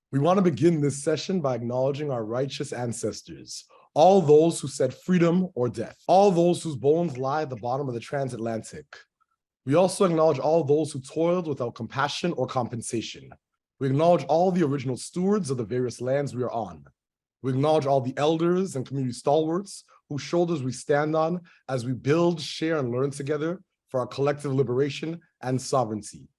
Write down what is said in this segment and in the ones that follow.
We want to begin this session by acknowledging our righteous ancestors, all those who said freedom or death, all those whose bones lie at the bottom of the transatlantic. We also acknowledge all those who toiled without compassion or compensation. We acknowledge all the original stewards of the various lands we are on. We acknowledge all the elders and community stalwarts whose shoulders we stand on as we build, share, and learn together for our collective liberation and sovereignty.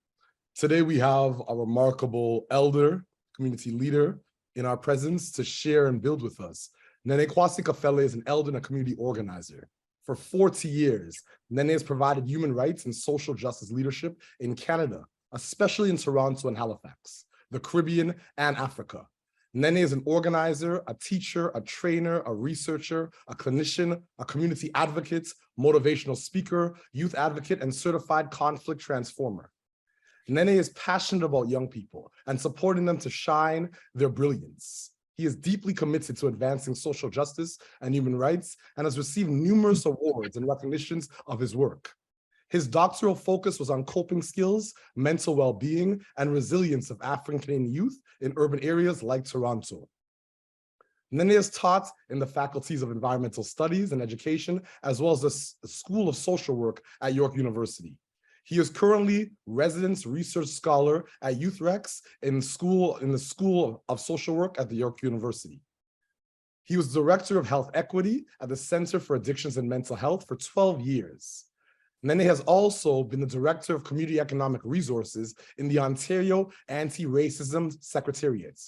Today, we have a remarkable elder, community leader in our presence to share and build with us. Nene Kwasi Kafele is an elder and a community organizer. For 40 years, Nene has provided human rights and social justice leadership in Canada, especially in Toronto and Halifax, the Caribbean, and Africa. Nene is an organizer, a teacher, a trainer, a researcher, a clinician, a community advocate, motivational speaker, youth advocate, and certified conflict transformer. Nene is passionate about young people and supporting them to shine their brilliance. He is deeply committed to advancing social justice and human rights and has received numerous awards and recognitions of his work. His doctoral focus was on coping skills, mental well-being, and resilience of African Canadian youth in urban areas like Toronto. Nene is taught in the Faculties of Environmental Studies and Education, as well as the School of Social Work at York University. He is currently residence research scholar at YouthREX in the School of Social Work at the York University. He was director of health equity at the Center for Addictions and Mental Health for 12 years. Nene has also been the director of community economic resources in the Ontario Anti-Racism Secretariat.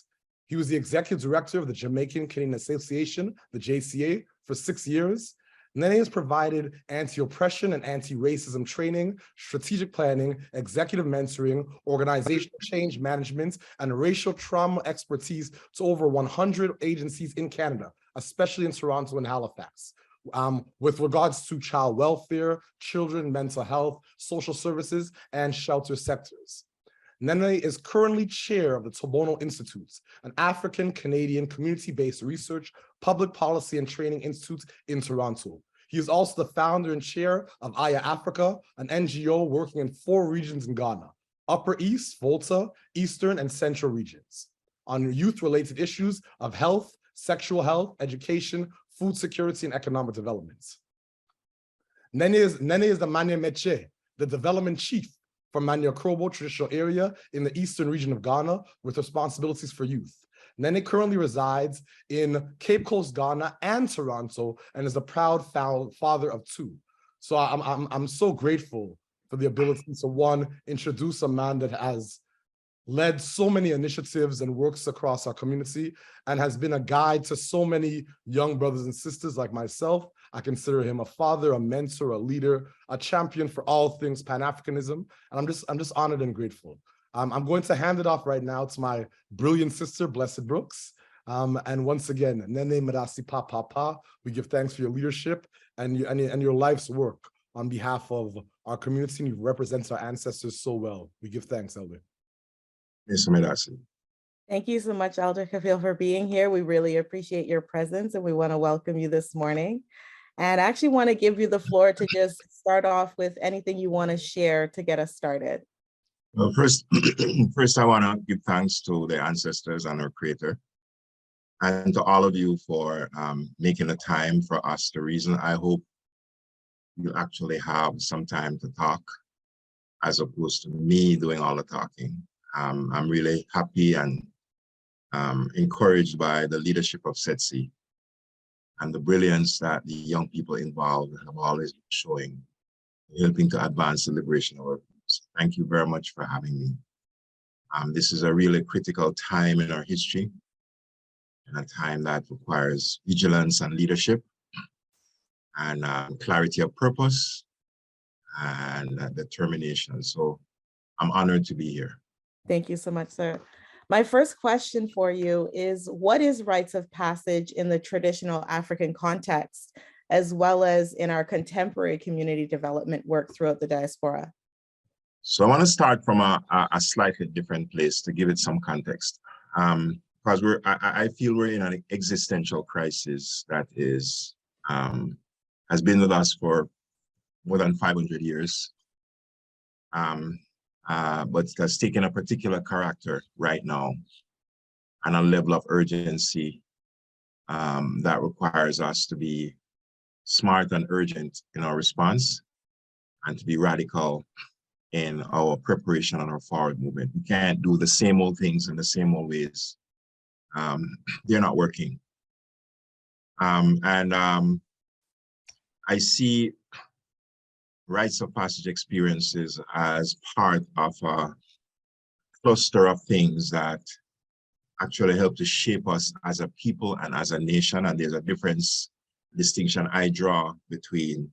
He was the executive director of the Jamaican Canadian Association, the JCA, for 6 years. Nene has provided anti-oppression and anti-racism training, strategic planning, executive mentoring, organizational change management, and racial trauma expertise to over 100 agencies in Canada, especially in Toronto and Halifax, with regards to child welfare, children, mental health, social services, and shelter sectors. Nene is currently chair of the Tobono Institute, an African-Canadian community-based research, public policy, and training institute in Toronto. He is also the founder and chair of Aya Africa, an NGO working in 4 regions in Ghana: Upper East, Volta, Eastern, and Central regions, on youth-related issues of health, sexual health, education, food security, and economic development. Nene is the Manya Meche, the development chief for Manya Krobo traditional area in the eastern region of Ghana with responsibilities for youth. Nene currently resides in Cape Coast, Ghana and Toronto, and is a proud father of 2. So I'm so grateful for the ability to, one, introduce a man that has led so many initiatives and works across our community and has been a guide to so many young brothers and sisters like myself. I consider him a father, a mentor, a leader, a champion for all things Pan-Africanism. And I'm just honored and grateful. I'm going to hand it off right now to my brilliant sister, Blessed Brooks. And once again, Nene Merasi Pa. We give thanks for your leadership and your life's work on behalf of our community. You represent our ancestors so well. We give thanks, Elder. Thank you so much, Elder Kafele, for being here. We really appreciate your presence and we want to welcome you this morning. And I actually want to give you the floor to just start off with anything you want to share to get us started. Well, first I want to give thanks to the ancestors and our Creator, and to all of you for making the time for us to reason. I hope you actually have some time to talk as opposed to me doing all the talking. I'm really happy and encouraged by the leadership of Setsi and the brilliance that the young people involved have always been showing, helping to advance the liberation of our people. Thank you very much for having me. This is a really critical time in our history, and a time that requires vigilance and leadership, and clarity of purpose, and determination. So I'm honored to be here. Thank you so much, sir. My first question for you is, what is rites of passage in the traditional African context, as well as in our contemporary community development work throughout the diaspora? So I want to start from a slightly different place to give it some context. Because I feel we're in an existential crisis that has been with us for more than 500 years. But it has taken a particular character right now. and a level of urgency that requires us to be smart and urgent in our response and to be radical in our preparation and our forward movement. We can't do the same old things in the same old ways. They're not working. I see rites of passage experiences as part of a cluster of things that actually help to shape us as a people and as a nation. And there's a distinction I draw between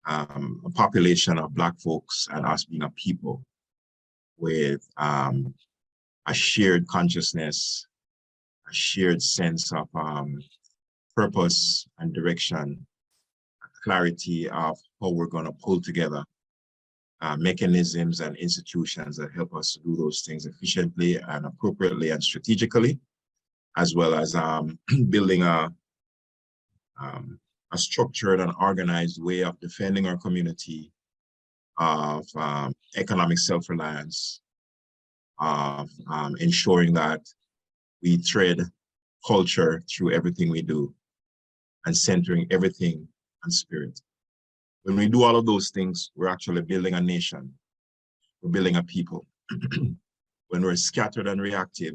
a population of Black folks and us being a people with a shared consciousness, a shared sense of purpose and direction, clarity of how we're going to pull together mechanisms and institutions that help us to do those things efficiently and appropriately and strategically, as well as building a structured and organized way of defending our community, of economic self-reliance, of ensuring that we thread culture through everything we do and centering everything on spirit. When we do all of those things, we're actually building a nation. We're building a people. When we're scattered and reactive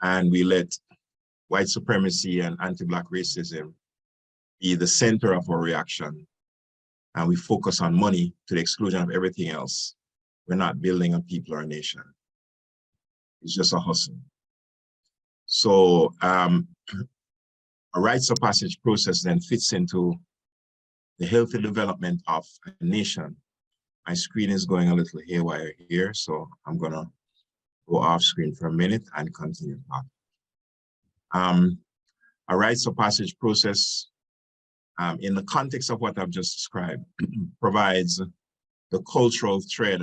and we let white supremacy and anti-Black racism be the center of our reaction, and we focus on money to the exclusion of everything else, we're not building a people or a nation. It's just a hustle. So a rites of passage process then fits into the healthy development of a nation. My screen is going a little haywire here, so I'm gonna go off screen for a minute and continue talking. A rites of passage process, in the context of what I've just described, provides the cultural thread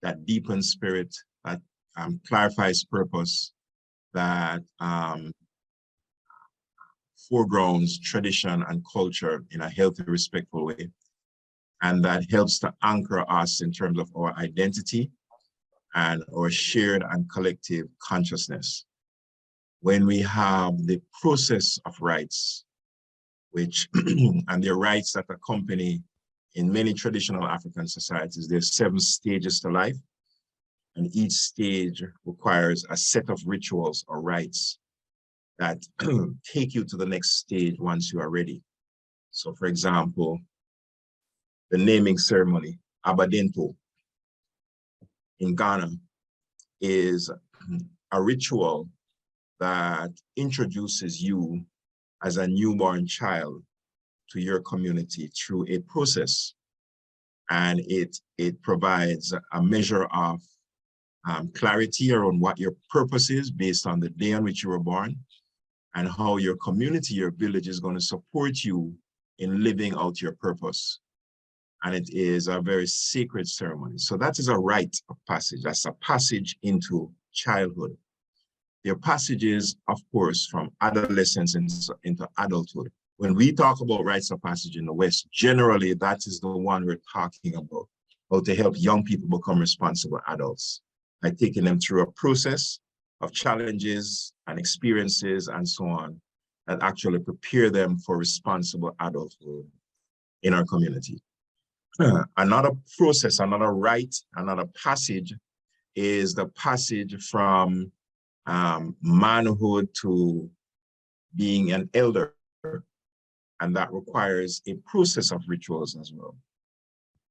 that deepens spirit, that clarifies purpose, that foregrounds tradition and culture in a healthy, respectful way, and that helps to anchor us in terms of our identity and our shared and collective consciousness. When we have the process of rites, which, and the rites that accompany in many traditional African societies, there's 7 stages to life, and each stage requires a set of rituals or rites that take you to the next stage once you are ready. So for example, the naming ceremony, Abadento, in Ghana, is a ritual that introduces you as a newborn child to your community through a process. And it provides a measure of clarity around what your purpose is based on the day on which you were born, and how your community, your village is going to support you in living out your purpose. And it is a very sacred ceremony. So that is a rite of passage. That's a passage into childhood. There are passages, of course, from adolescence into adulthood. When we talk about rites of passage in the West, generally that is the one we're talking about, how to help young people become responsible adults by taking them through a process of challenges and experiences and so on that actually prepare them for responsible adulthood in our community. Another process, another rite, another passage is the passage from manhood to being an elder, and that requires a process of rituals as well.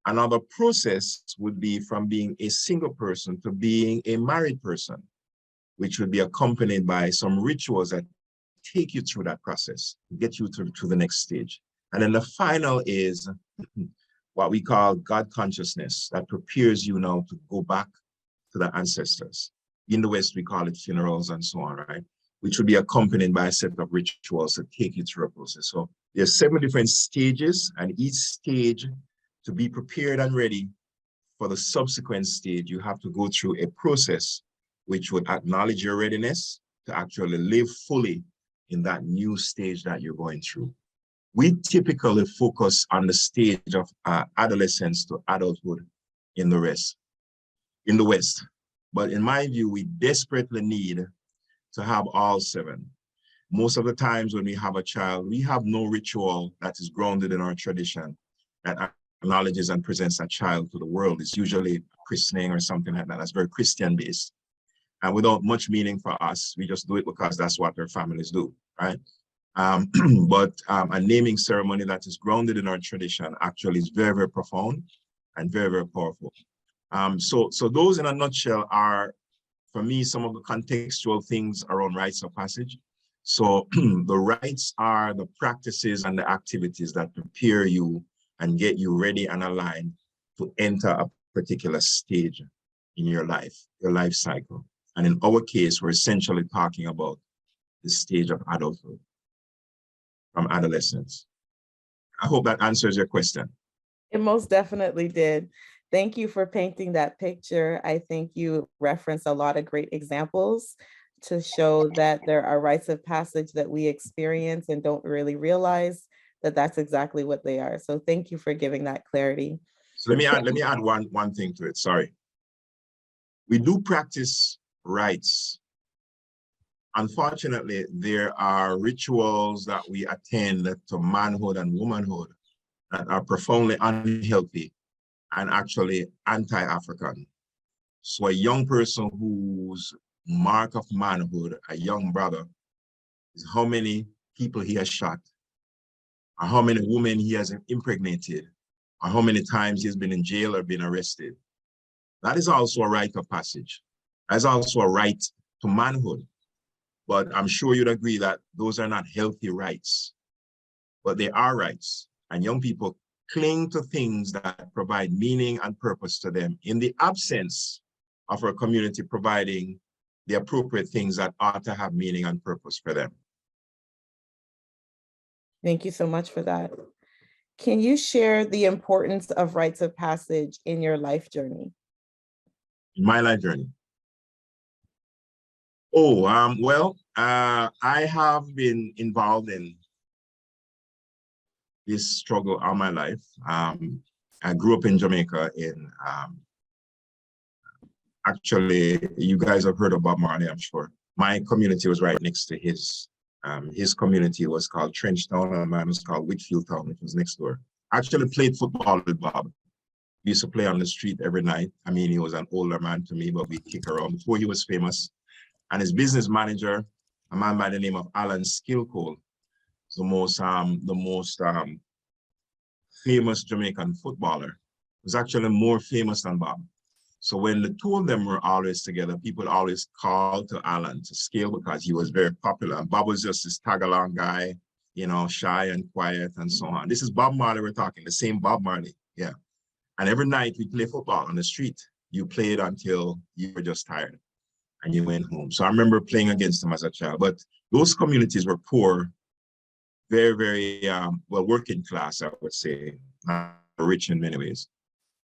Another process would be from being a single person to being a married person, which would be accompanied by some rituals that take you through that process, get you to the next stage. And then the final is what we call God consciousness, that prepares you now to go back to the ancestors. In the West, we call it funerals and so on, right? Which would be accompanied by a set of rituals that take you through a process. So there's 7 different stages, and each stage, to be prepared and ready for the subsequent stage, you have to go through a process which would acknowledge your readiness to actually live fully in that new stage that you're going through. We typically focus on the stage of adolescence to adulthood in the West. But in my view, we desperately need to have all 7. Most of the times when we have a child, we have no ritual that is grounded in our tradition that acknowledges and presents a child to the world. It's usually christening or something like that. That's very Christian based. And without much meaning for us, we just do it because that's what our families do, right? But a naming ceremony that is grounded in our tradition actually is very, very profound and very, very powerful. So those in a nutshell are, for me, some of the contextual things around rites of passage. So the rites are the practices and the activities that prepare you and get you ready and aligned to enter a particular stage in your life cycle. And in our case, we're essentially talking about the stage of adulthood, from adolescence. I hope that answers your question. It most definitely did. Thank you for painting that picture. I think you referenced a lot of great examples to show that there are rites of passage that we experience and don't really realize that that's exactly what they are. So thank you for giving that clarity. So let me add one thing to it. Sorry. We do practice rites. Unfortunately, there are rituals that we attend to manhood and womanhood that are profoundly unhealthy and actually anti-African. So a young person whose mark of manhood, a young brother, is how many people he has shot, or how many women he has impregnated, or how many times he's been in jail or been arrested. That is also a rite of passage. That's also a right to manhood. But I'm sure you'd agree that those are not healthy rights, but they are rights. And young people cling to things that provide meaning and purpose to them in the absence of our community providing the appropriate things that ought to have meaning and purpose for them. Thank you so much for that. Can you share the importance of rites of passage in your life journey? In my life journey? Oh, well, I have been involved in this struggle all my life. I grew up in Jamaica actually, you guys have heard of Bob Marley, I'm sure. My community was right next to his. His community was called Trenchtown, and mine was called Whitfield Town, which was next door. I actually played football with Bob. We used to play on the street every night. I mean, he was an older man to me, but we kick around before he was famous. And his business manager, a man by the name of Alan Skillcole, the most famous Jamaican footballer, was actually more famous than Bob. So when the two of them were always together, people always called to Alan to scale because he was very popular. And Bob was just this tag-along guy, you know, shy and quiet and so on. This is Bob Marley we're talking, the same Bob Marley, yeah. And every night we play football on the street. You played until you were just tired and you went home. So I remember playing against them as a child, but those communities were poor, very, very, well, working class, I would say, not rich in many ways.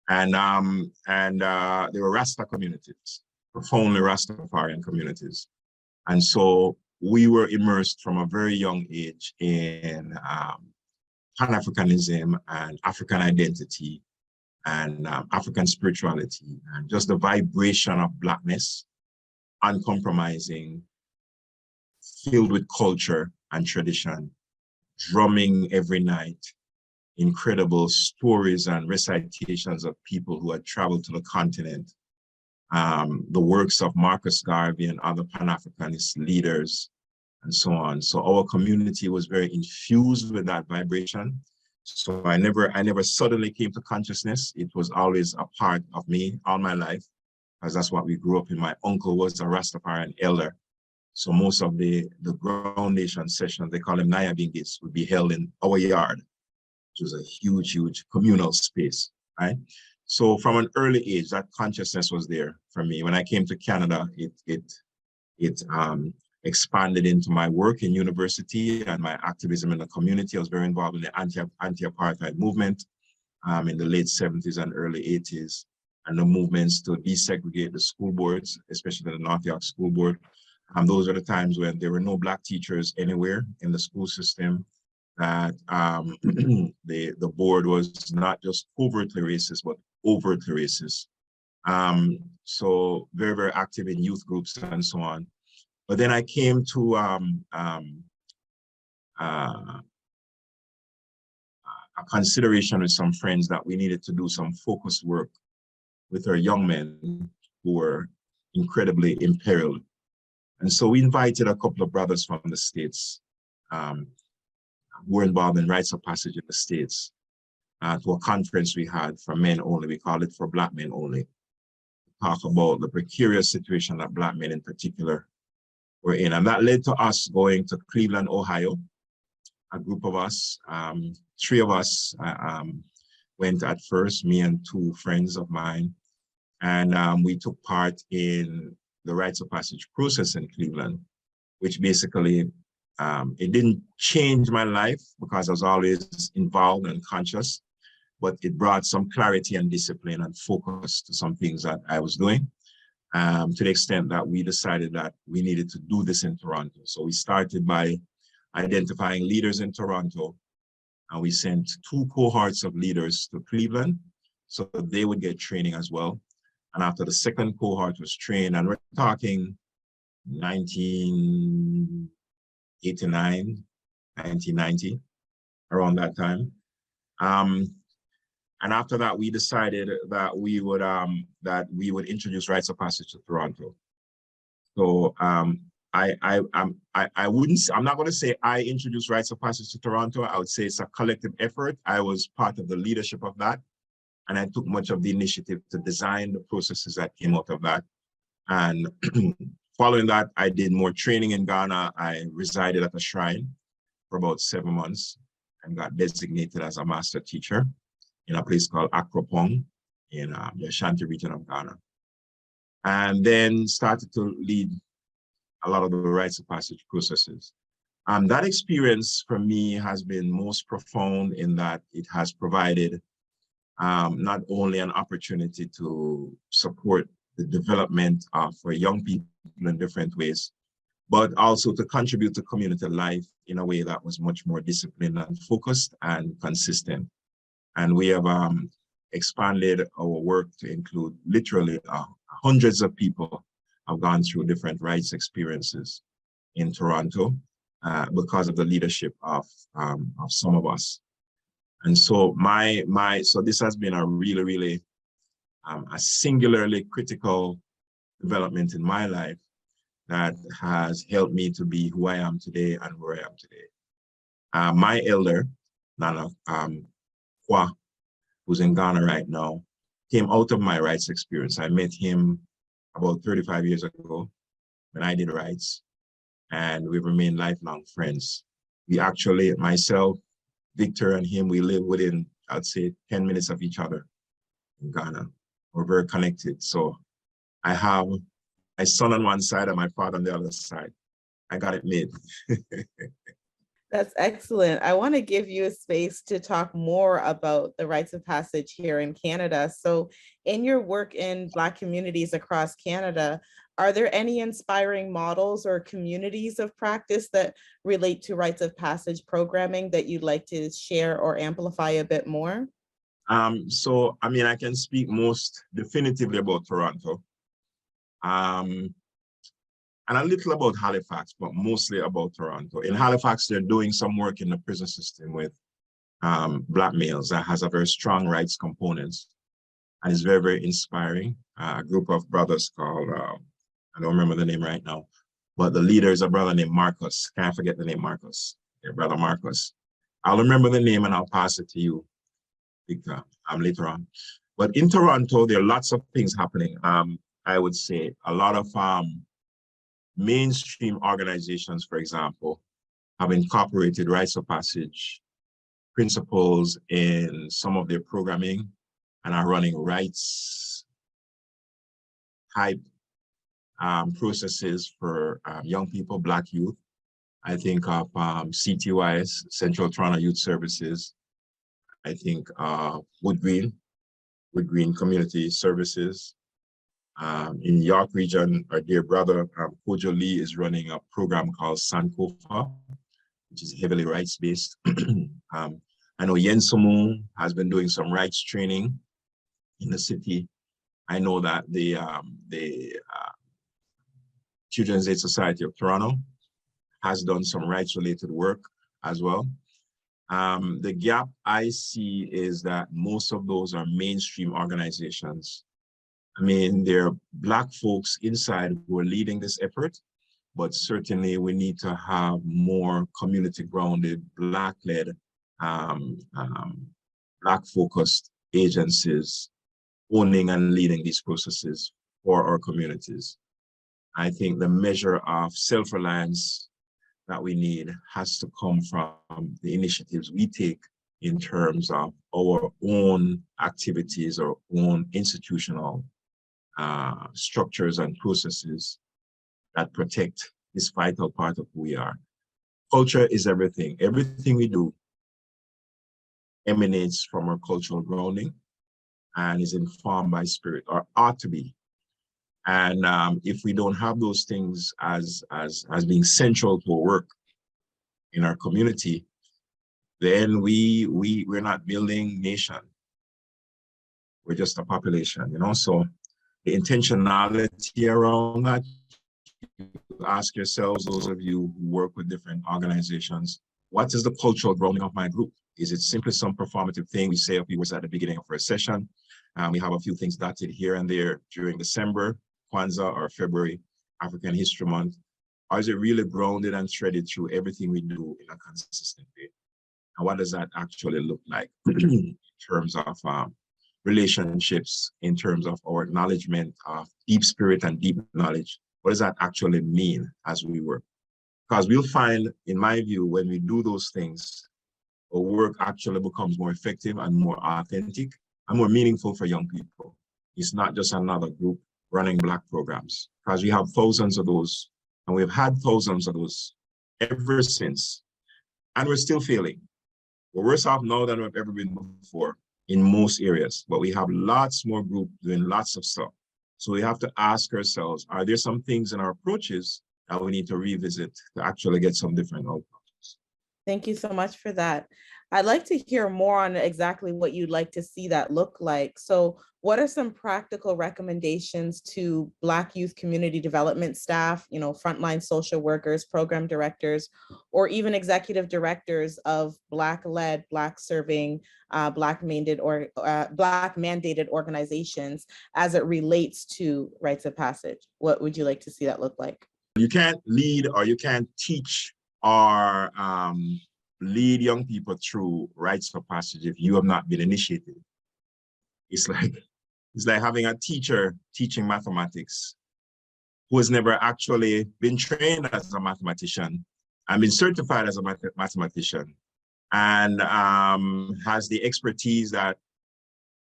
And they were Rasta communities, profoundly Rastafarian communities. And so we were immersed from a very young age in Pan-Africanism and African identity and African spirituality and just the vibration of Blackness, uncompromising, filled with culture and tradition, drumming every night, incredible stories and recitations of people who had traveled to the continent, the works of Marcus Garvey and other Pan-Africanist leaders, and so on. So our community was very infused with that vibration. So I never suddenly came to consciousness. It was always a part of me all my life, because that's what we grew up in. My uncle was a Rastafarian elder. So most of the groundation sessions, they call them Nyabingis, would be held in our yard, which was a huge, huge communal space, right? So from an early age, that consciousness was there for me. When I came to Canada, it expanded into my work in university and my activism in the community. I was very involved in the anti-apartheid movement in the late 70s and early 80s, and the movements to desegregate the school boards, especially the North York School Board. Those are the times when there were no Black teachers anywhere in the school system, that the board was not just covertly racist, but overtly racist. So very, very active in youth groups and so on. But then I came to a consideration with some friends that we needed to do some focused work with our young men who were incredibly imperiled. And so we invited a couple of brothers from the States who were involved in rites of passage in the States to a conference we had for men only. We called it for Black men only. Talk about the precarious situation that Black men in particular were in. And that led to us going to Cleveland, Ohio. A group of us, 3 of us went at first, me and 2 friends of mine. And we took part in the rites of passage process in Cleveland, which basically, it didn't change my life because I was always involved and conscious, but it brought some clarity and discipline and focus to some things that I was doing, to the extent that we decided that we needed to do this in Toronto. So we started by identifying leaders in Toronto, and we sent 2 cohorts of leaders to Cleveland so that they would get training as well. And after the second cohort was trained, and we're talking 1989, 1990, around that time. And after that, we decided that we would introduce rites of passage to Toronto. So I'm not going to say I introduced rites of passage to Toronto. I would say it's a collective effort. I was part of the leadership of that, and I took much of the initiative to design the processes that came out of that. And following that, I did more training in Ghana. I resided at a shrine for about 7 months and got designated as a master teacher in a place called Akropong in the Ashanti region of Ghana. And then started to lead a lot of the rites of passage processes. That experience for me has been most profound in that it has provided not only an opportunity to support the development for young people in different ways, but also to contribute to community life in a way that was much more disciplined and focused and consistent. And we have expanded our work to include literally hundreds of people have gone through different rites experiences in Toronto because of the leadership of some of us. And so so this has been a really a singularly critical development in my life that has helped me to be who I am today and where I am today. My elder, Nana Kwa, who's in Ghana right now, came out of my rites experience. I met him about 35 years ago when I did rites, and we've remained lifelong friends. We actually, myself, Victor and him, we live within, I'd say, 10 minutes of each other in Ghana. We're very connected. So I have my son on one side and my father on the other side. I got it made. That's excellent. I want to give you a space to talk more about the rites of passage here in Canada. So in your work in Black communities across Canada, are there any inspiring models or communities of practice that relate to rites of passage programming that you'd like to share or amplify a bit more? So, I mean, I can speak most definitively about Toronto. And a little about Halifax, but mostly about Toronto. In Halifax, they're doing some work in the prison system with Black males that has a very strong rights components. And it's very inspiring. A group of brothers called, I don't remember the name right now, but the leader is a brother named Marcus. Can't forget the name Marcus, yeah, brother Marcus. I'll remember the name and I'll pass it to you, Victor, later on. But in Toronto, there are lots of things happening. I would say a lot of mainstream organizations, for example, have incorporated rites of passage principles in some of their programming and are running rites type processes for young people, Black youth. I think of CTYS, Central Toronto Youth Services. I think Wood Green Community Services. In York region, our dear brother, Kojo Lee, is running a program called Sankofa, which is heavily rights-based. I know Yensomu has been doing some rights training in the city. I know that the Children's Aid Society of Toronto has done some rights-related work as well. The gap I see is that most of those are mainstream organizations. I mean, there are Black folks inside who are leading this effort, but certainly we need to have more community-grounded, Black-led, Black-focused agencies owning and leading these processes for our communities. I think the measure of self-reliance that we need has to come from the initiatives we take in terms of our own activities, our own institutional structures and processes that protect this vital part of who we are. Culture is everything. Everything we do emanates from our cultural grounding and is informed by spirit, or ought to be. And if we don't have those things as being central to our work in our community, then we're not building nation. We're just a population, you know? So the intentionality around that, ask yourselves, those of you who work with different organizations, what is the cultural grounding of my group? Is it simply some performative thing? We say a few words at the beginning of our session. We have a few things dotted here and there during December, Kwanzaa, or February, African History Month. Or is it really grounded and threaded through everything we do in a consistent way? And what does that actually look like in terms of relationships, in terms of our acknowledgement of deep spirit and deep knowledge? What does that actually mean as we work? Because we'll find, in my view, when we do those things, our work actually becomes more effective and more authentic and more meaningful for young people. It's not just another group running Black programs, because we have thousands of those, and we've had thousands of those ever since, and we're still failing. We're worse off now than we've ever been before in most areas, but we have lots more groups doing lots of stuff. So we have to ask ourselves, are there some things in our approaches that we need to revisit to actually get some different outcomes? Thank you so much for that. I'd like to hear more on exactly what you'd like to see that look like. So what are some practical recommendations to Black youth community development staff, you know, frontline social workers, program directors, or even executive directors of Black-led, Black-serving, Black-mandated organizations as it relates to rites of passage? What would you like to see that look like? You can't lead or you can't teach or lead young people through rites of passage if you have not been initiated. It's like having a teacher teaching mathematics who has never actually been trained as a mathematician and been certified as a mathematician and has the expertise that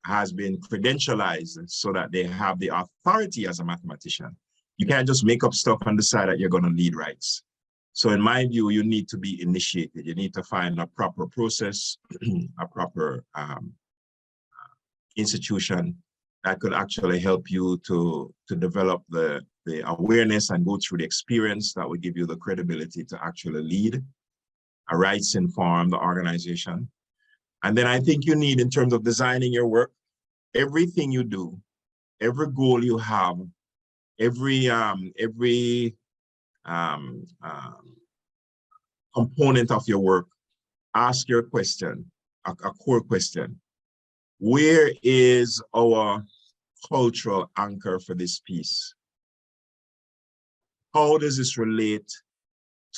has been credentialized so that they have the authority as a mathematician. You can't just make up stuff and decide that you're going to lead rights. So in my view, you need to be initiated. You need to find a proper process, a proper institution that could actually help you to develop the awareness and go through the experience that would give you the credibility to actually lead a rights-informed organization. And then I think you need, in terms of designing your work, everything you do, every goal you have, every component of your work, ask your question, a core question. Where is our cultural anchor for this piece? How does this relate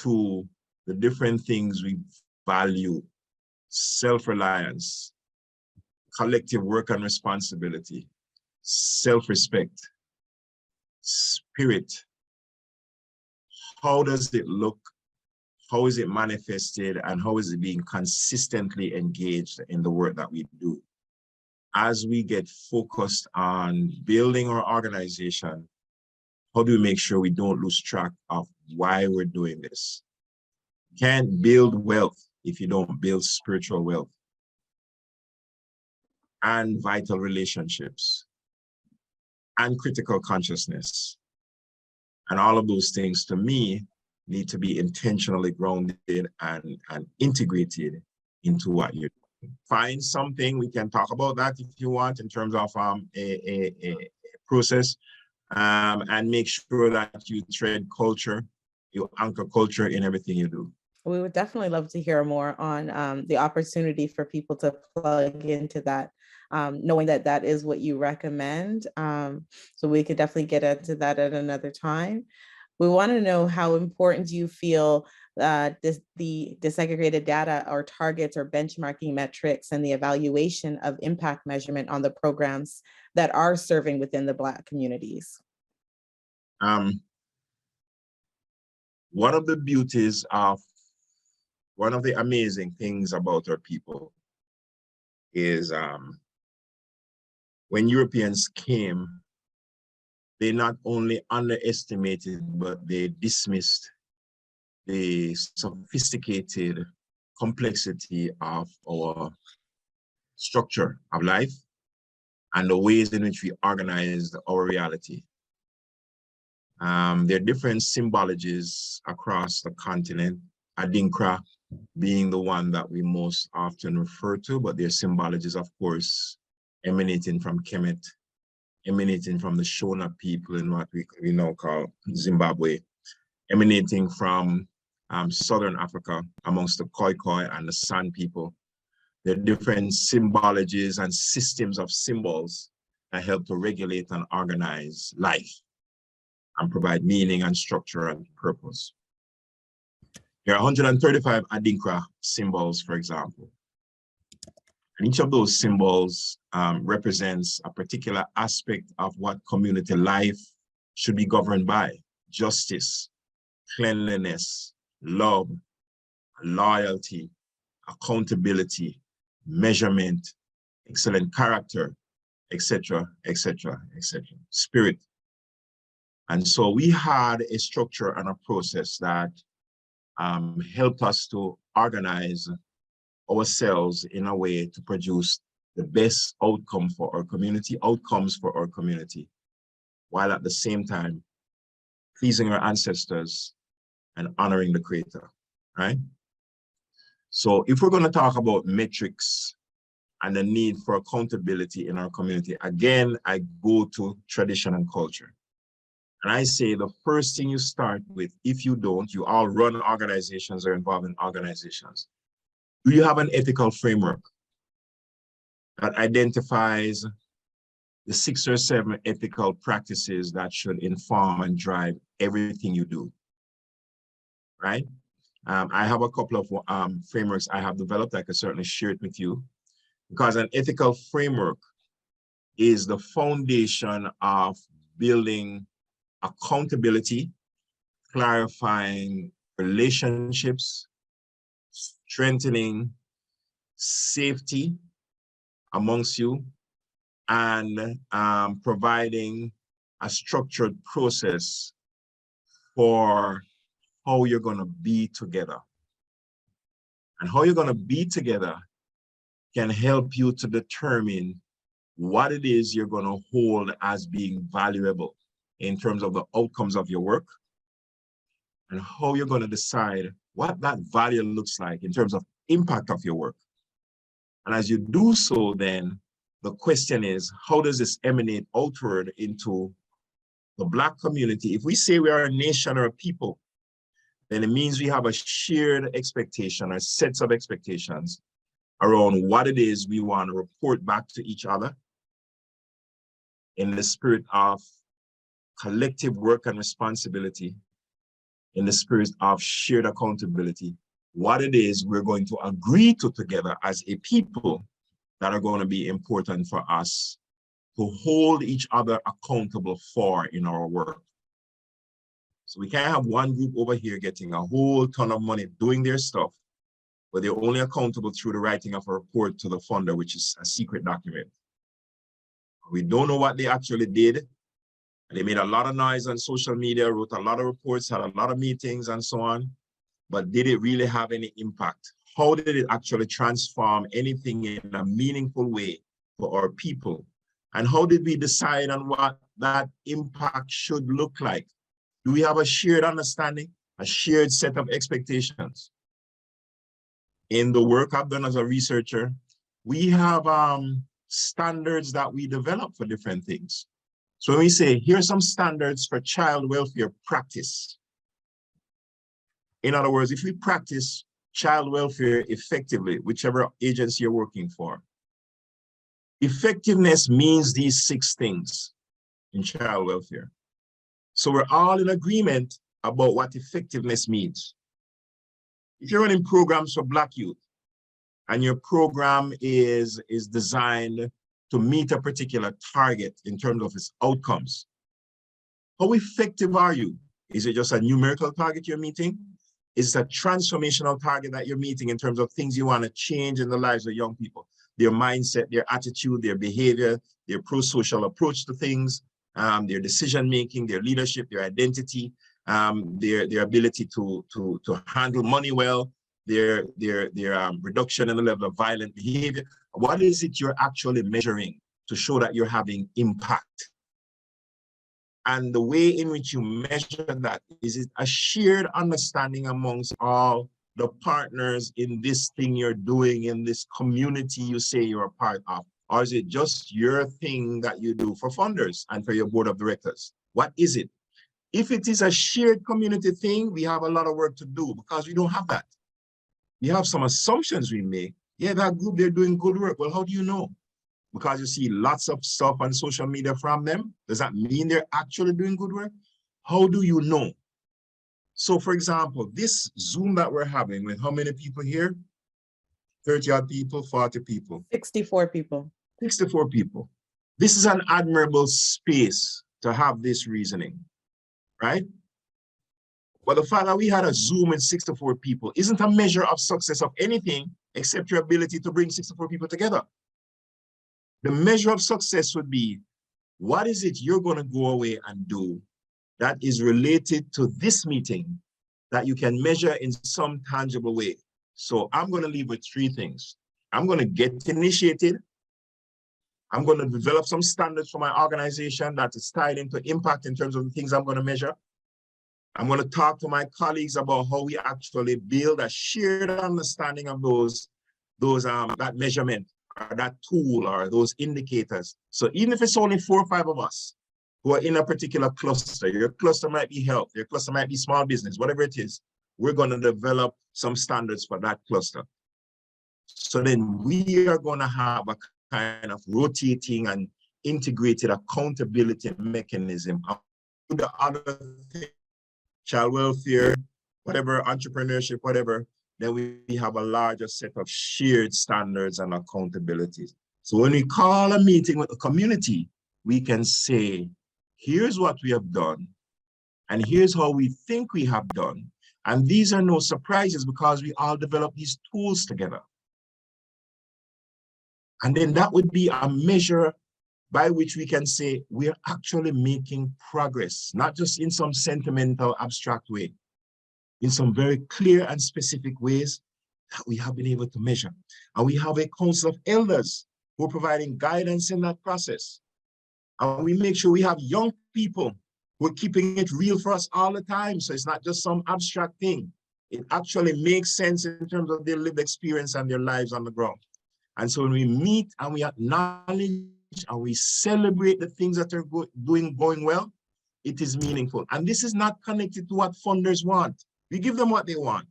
to the different things we value? Self-reliance, collective work and responsibility, self-respect, spirit. How does it look? How is it manifested? And how is it being consistently engaged in the work that we do? As we get focused on building our organization, how do we make sure we don't lose track of why we're doing this? You can't build wealth if you don't build spiritual wealth and vital relationships and critical consciousness. And all of those things, to me, need to be intentionally grounded and integrated into what you're doing. Find something, we can talk about that if you want, in terms of a process. and make sure that you tread culture, you anchor culture in everything you do. We would definitely love to hear more on the opportunity for people to plug into that, knowing that that is what you recommend. So we could definitely get into that at another time. We want to know how important do you feel the disaggregated data or targets or benchmarking metrics and the evaluation of impact measurement on the programs that are serving within the Black communities? One of the beauties of, one of the amazing things about our people is when Europeans came, they not only underestimated, but they dismissed the sophisticated complexity of our structure of life and the ways in which we organize our reality. There are different symbologies across the continent, Adinkra being the one that we most often refer to, but their symbologies, of course, emanating from Kemet, emanating from the Shona people in what we now call Zimbabwe, emanating from Southern Africa amongst the Khoikhoi and the San people. There are different symbologies and systems of symbols that help to regulate and organize life and provide meaning and structure and purpose. There are 135 Adinkra symbols, for example. And each of those symbols represents a particular aspect of what community life should be governed by: justice, cleanliness, love, loyalty, accountability, measurement, excellent character, etc., etc., etc., spirit. And so we had a structure and a process that helped us to organize ourselves in a way to produce the best outcome for our community, outcomes for our community, while at the same time pleasing our ancestors and honoring the Creator, right? So if we're going to talk about metrics and the need for accountability in our community, again, I go to tradition and culture. And I say the first thing you start with, if you don't, you all run organizations or involved in organizations. Do you have an ethical framework that identifies the 6 or 7 ethical practices that should inform and drive everything you do, right? I have a couple of frameworks I have developed. I can certainly share it with you, because an ethical framework is the foundation of building accountability, clarifying relationships, strengthening safety amongst you, and providing a structured process for how you're going to be together. And how you're going to be together can help you to determine what it is you're going to hold as being valuable in terms of the outcomes of your work, and how you're going to decide what that value looks like in terms of impact of your work. And as you do so, then the question is, how does this emanate outward into the Black community? If we say we are a nation or a people, then it means we have a shared expectation or sets of expectations around what it is we want to report back to each other in the spirit of collective work and responsibility, in the spirit of shared accountability, what it is we're going to agree to together as a people that are going to be important for us to hold each other accountable for in our work. So we can't have one group over here getting a whole ton of money doing their stuff, but they're only accountable through the writing of a report to the funder, which is a secret document. We don't know what they actually did. They made a lot of noise on social media, wrote a lot of reports, had a lot of meetings and so on, but did it really have any impact? How did it actually transform anything in a meaningful way for our people? And how did we decide on what that impact should look like? Do we have a shared understanding, a shared set of expectations? In the work I've done as a researcher, we have standards that we develop for different things. So when we say, here are some standards for child welfare practice. In other words, if we practice child welfare effectively, whichever agency you're working for, effectiveness means these 6 things in child welfare. So we're all in agreement about what effectiveness means. If you're running programs for Black youth and your program is designed to meet a particular target in terms of its outcomes, how effective are you? Is it just a numerical target you're meeting? Is it a transformational target that you're meeting in terms of things you want to change in the lives of young people? Their mindset, their attitude, their behavior, their pro-social approach to things, their decision-making, their leadership, their identity, their ability to handle money well, their reduction in the level of violent behavior. What is it you're actually measuring to show that you're having impact? And the way in which you measure that, is it a shared understanding amongst all the partners in this thing you're doing, in this community you say you're a part of? Or is it just your thing that you do for funders and for your board of directors? What is it? If it is a shared community thing, we have a lot of work to do because we don't have that. We have some assumptions we make. Yeah, that group, they're doing good work. Well, how do you know? Because you see lots of stuff on social media from them. Does that mean they're actually doing good work? How do you know? So for example, this Zoom that we're having with how many people here? 30 odd people, 40 people. 64 people. 64 people. This is an admirable space to have this reasoning, right? But the fact that we had a Zoom with 64 people isn't a measure of success of anything except your ability to bring 64 people together. The measure of success would be, what is it you're going to go away and do that is related to this meeting that you can measure in some tangible way? So I'm going to leave with 3 things. I'm going to get initiated. I'm going to develop some standards for my organization that is tied into impact in terms of the things I'm going to measure. I'm going to talk to my colleagues about how we actually build a shared understanding of that measurement, or that tool, or those indicators. So even if it's only 4 or 5 of us who are in a particular cluster, your cluster might be health, your cluster might be small business, whatever it is, we're going to develop some standards for that cluster. So then we are going to have a kind of rotating and integrated accountability mechanism. The other thing, child welfare, whatever, entrepreneurship, whatever, then we have a larger set of shared standards and accountabilities. So when we call a meeting with the community, we can say, here's what we have done, and here's how we think we have done. And these are no surprises because we all develop these tools together. And then that would be a measure by which we can say we're actually making progress, not just in some sentimental, abstract way, in some very clear and specific ways that we have been able to measure. And we have a council of elders who are providing guidance in that process. And we make sure we have young people who are keeping it real for us all the time. So it's not just some abstract thing. It actually makes sense in terms of their lived experience and their lives on the ground. And so when we meet and we acknowledge and we celebrate the things that are going well, it is meaningful. And this is not connected to what funders want. We give them what they want,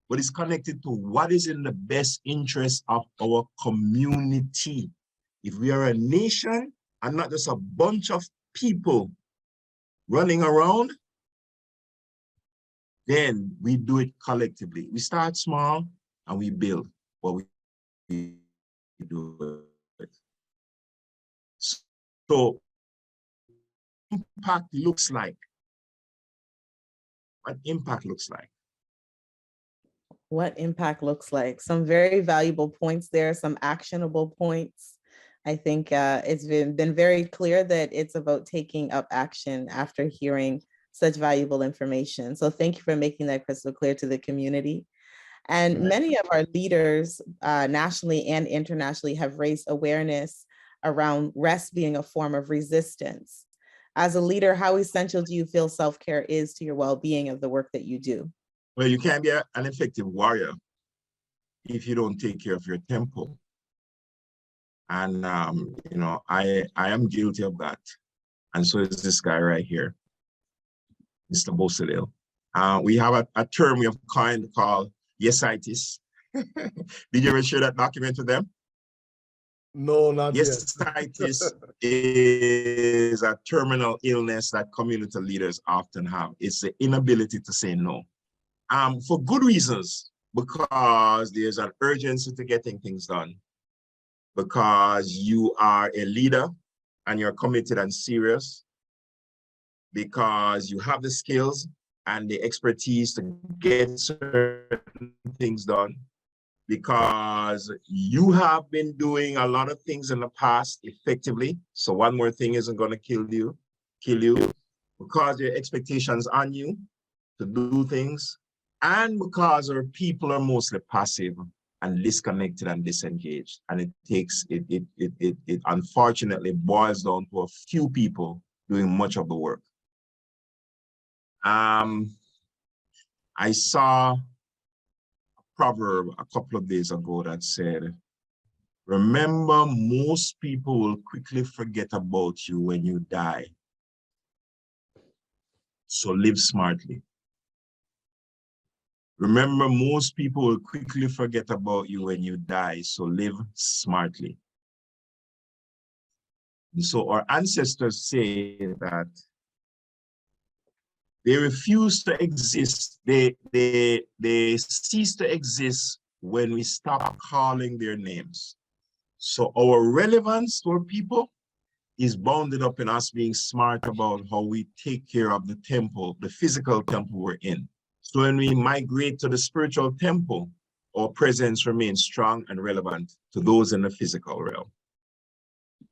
but it's connected to what is in the best interest of our community. If we are a nation and not just a bunch of people running around, then we do it collectively. We start small and we build what we do it. So impact looks like. What impact looks like. What impact looks like. Some very valuable points there, some actionable points. I think it's been very clear that it's about taking up action after hearing such valuable information. So thank you for making that crystal clear to the community. And many of our leaders nationally and internationally have raised awareness around rest being a form of resistance. As a leader, how essential do you feel self-care is to your well-being of the work that you do? Well, you can't be an effective warrior if you don't take care of your temple. And, you know, I am guilty of that. And so is this guy right here, Mr. Bosedale. We have a term we have coined called yesitis. Did you ever share that document with them? No, not yet. Yesitis is a terminal illness that community leaders often have. It's the inability to say no. For good reasons, because there's an urgency to getting things done, because you are a leader and you're committed and serious, because you have the skills and the expertise to get certain things done, because you have been doing a lot of things in the past effectively. So one more thing isn't going to kill you, because there are expectations on you to do things, and because our people are mostly passive and disconnected and disengaged. And it unfortunately boils down to a few people doing much of the work. I saw a proverb a couple of days ago that said, remember, most people will quickly forget about you when you die. So live smartly. Remember, most people will quickly forget about you when you die, so live smartly. And so our ancestors say that they refuse to exist, they cease to exist when we stop calling their names. So our relevance to our people is bounded up in us being smart about how we take care of the temple, the physical temple we're in. So when we migrate to the spiritual temple, our presence remains strong and relevant to those in the physical realm.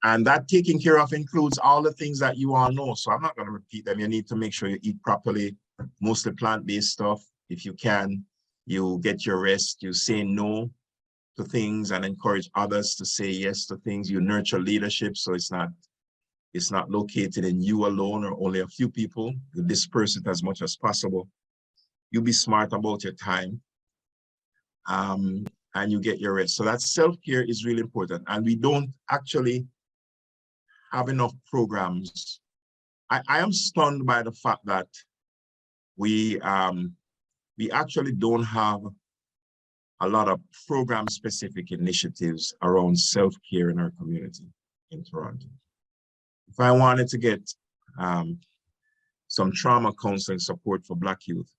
And that taking care of includes all the things that you all know. So I'm not going to repeat them. You need to make sure you eat properly, mostly plant-based stuff. If you can, you get your rest, you say no to things and encourage others to say yes to things. You nurture leadership, so it's not located in you alone or only a few people. You disperse it as much as possible. You be smart about your time, and you get your rest. So that self-care is really important. And we don't actually have enough programs. I am stunned by the fact that we actually don't have a lot of program-specific initiatives around self-care in our community in Toronto. If I wanted to get some trauma counseling support for Black youth,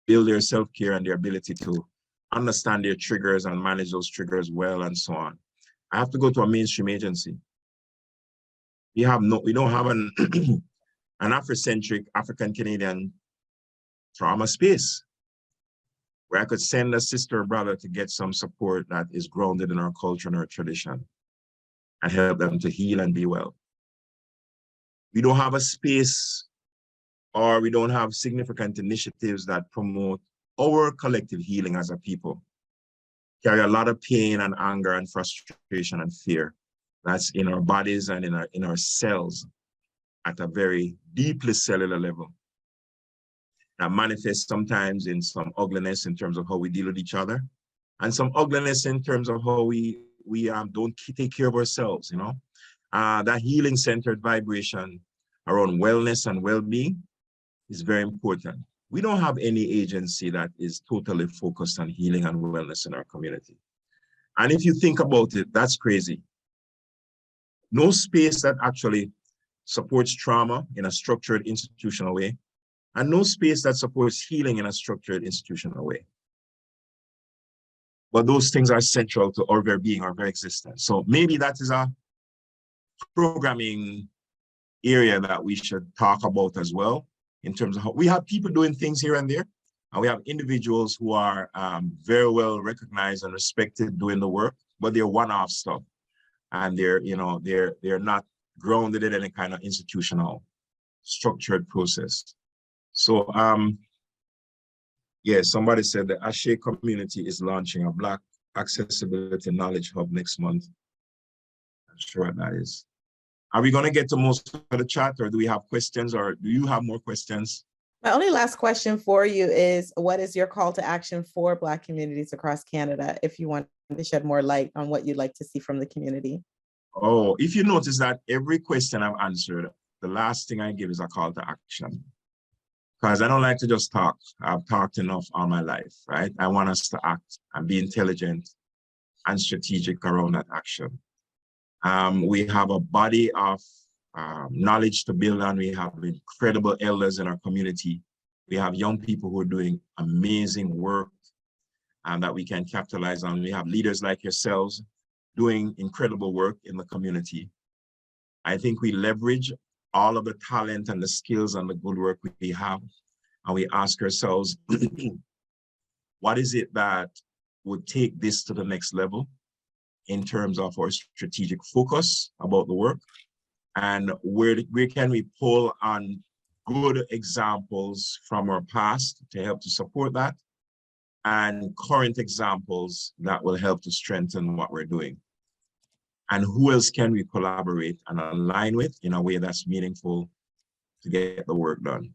build their self-care and their ability to understand their triggers and manage those triggers well and so on, I have to go to a mainstream agency. We don't have an Afrocentric, African-Canadian trauma space where I could send a sister or brother to get some support that is grounded in our culture and our tradition and help them to heal and be well. We don't have a space, or we don't have significant initiatives that promote our collective healing as a people. Carry a lot of pain and anger and frustration and fear that's in our bodies and in our cells at a very deeply cellular level. That manifests sometimes in some ugliness in terms of how we deal with each other, and some ugliness in terms of how we don't take care of ourselves, you know. That healing-centered vibration around wellness and well-being is very important. We don't have any agency that is totally focused on healing and wellness in our community. And if you think about it, that's crazy. No space that actually supports trauma in a structured institutional way, and no space that supports healing in a structured institutional way. But those things are central to our very being, our very existence. So maybe that is a programming area that we should talk about as well, in terms of how we have people doing things here and there, and we have individuals who are very well recognized and respected doing the work, but they're one-off stuff, and they're not grounded in any kind of institutional structured process. So yeah, somebody said the Ashe community is launching a Black Accessibility Knowledge Hub next month. I'm sure what that is. Are we going to get to most of the chat, or do we have questions, or do you have more questions? My only last question for you is, what is your call to action for Black communities across Canada, if you want to shed more light on what you'd like to see from the community? Oh, if you notice that every question I've answered, the last thing I give is a call to action. Because I don't like to just talk. I've talked enough all my life, right? I want us to act and be intelligent and strategic around that action. We have a body of knowledge to build on. We have incredible elders in our community. We have young people who are doing amazing work that we can capitalize on. We have leaders like yourselves doing incredible work in the community. I think we leverage all of the talent and the skills and the good work we have, and we ask ourselves, what is it that would take this to the next level in terms of our strategic focus about the work, and where can we pull on good examples from our past to help to support that, and current examples that will help to strengthen what we're doing. And who else can we collaborate and align with in a way that's meaningful to get the work done?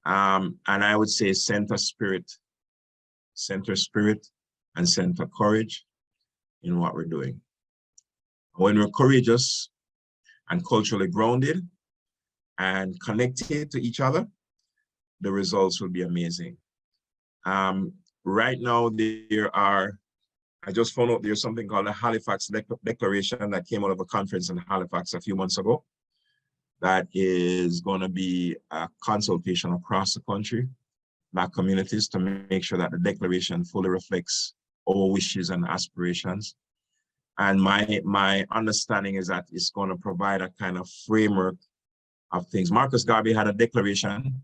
And I would say center spirit, and center courage in what we're doing. When we're courageous and culturally grounded and connected to each other, the results will be amazing. Right now, I just found out there's something called the Halifax Declaration that came out of a conference in Halifax a few months ago. That is going to be a consultation across the country, Black communities, to make sure that the declaration fully reflects our wishes and aspirations. And my understanding is that it's going to provide a kind of framework of things. Marcus Garvey had a declaration,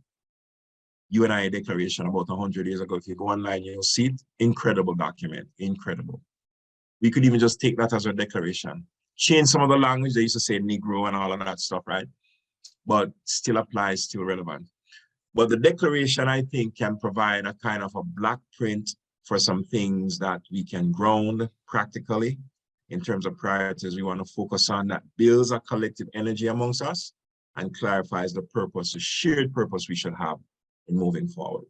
you and I a declaration about 100 years ago. If you go online, you'll see it. Incredible document, incredible. We could even just take that as a declaration. Change some of the language. They used to say Negro and all of that stuff, right? But still applies, still relevant. But the declaration, I think, can provide a kind of a black print for some things that we can ground practically in terms of priorities we want to focus on, that builds a collective energy amongst us and clarifies the purpose, the shared purpose we should have in moving forward.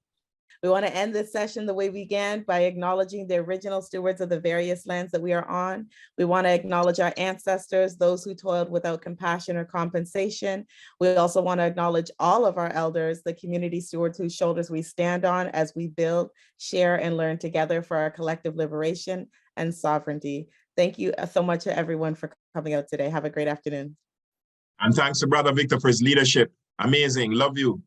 We want to end this session the way we began, by acknowledging the original stewards of the various lands that we are on. We want to acknowledge our ancestors, those who toiled without compassion or compensation. We also want to acknowledge all of our elders, the community stewards whose shoulders we stand on as we build, share, and learn together for our collective liberation and sovereignty. Thank you so much to everyone for coming out today. Have a great afternoon. And thanks to Brother Victor for his leadership. Amazing. Love you.